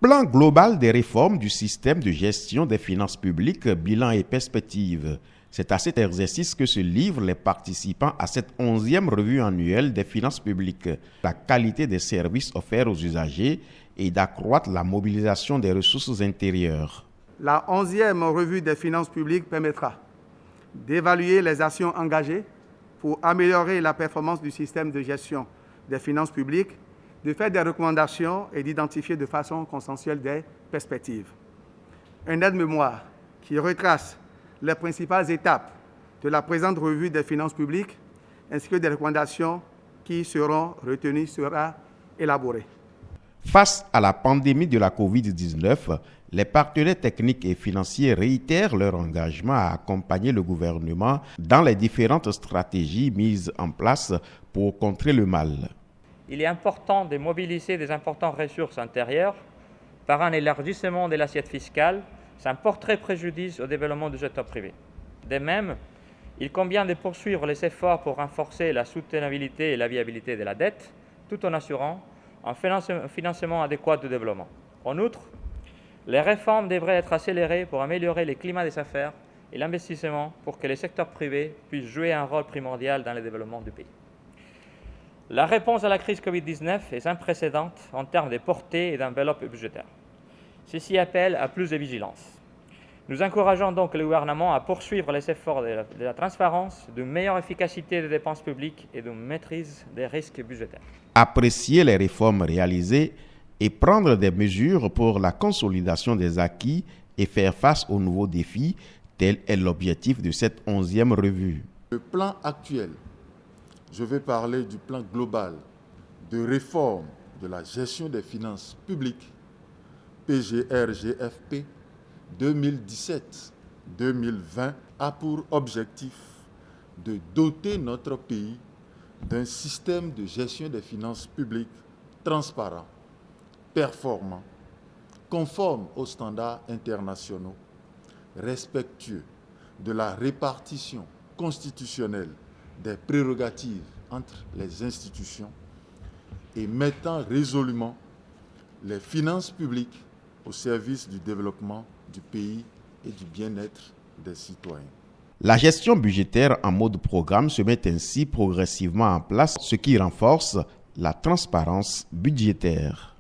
Plan global des réformes du système de gestion des finances publiques, bilan et perspectives. C'est à cet exercice que se livrent les participants à cette 11e revue annuelle des finances publiques. La qualité des services offerts aux usagers et d'accroître la mobilisation des ressources intérieures. La 11e revue des finances publiques permettra d'évaluer les actions engagées pour améliorer la performance du système de gestion des finances publiques, de faire des recommandations et d'identifier de façon consensuelle des perspectives. Un aide-mémoire qui retrace les principales étapes de la présente revue des finances publiques ainsi que des recommandations qui seront retenues sera élaboré. Face à la pandémie de la COVID-19, les partenaires techniques et financiers réitèrent leur engagement à accompagner le gouvernement dans les différentes stratégies mises en place pour contrer le mal. Il est important de mobiliser des importantes ressources intérieures par un élargissement de l'assiette fiscale sans porter préjudice au développement du secteur privé. De même, il convient de poursuivre les efforts pour renforcer la soutenabilité et la viabilité de la dette, tout en assurant un financement adéquat du développement. En outre, les réformes devraient être accélérées pour améliorer le climat des affaires et l'investissement pour que le secteur privé puisse jouer un rôle primordial dans le développement du pays. La réponse à la crise Covid-19 est sans précédent en termes de portée et d'enveloppe budgétaire. Ceci appelle à plus de vigilance. Nous encourageons donc le gouvernement à poursuivre les efforts de la transparence, d'une meilleure efficacité des dépenses publiques et d'une maîtrise des risques budgétaires. Apprécier les réformes réalisées et prendre des mesures pour la consolidation des acquis et faire face aux nouveaux défis, tel est l'objectif de cette 11e revue. Le plan actuel, je vais parler du plan global de réforme de la gestion des finances publiques, PGR-GFP 2017-2020, a pour objectif de doter notre pays d'un système de gestion des finances publiques transparent, performant, conforme aux standards internationaux, respectueux de la répartition constitutionnelle des prérogatives entre les institutions et mettant résolument les finances publiques au service du développement du pays et du bien-être des citoyens. La gestion budgétaire en mode programme se met ainsi progressivement en place, ce qui renforce la transparence budgétaire.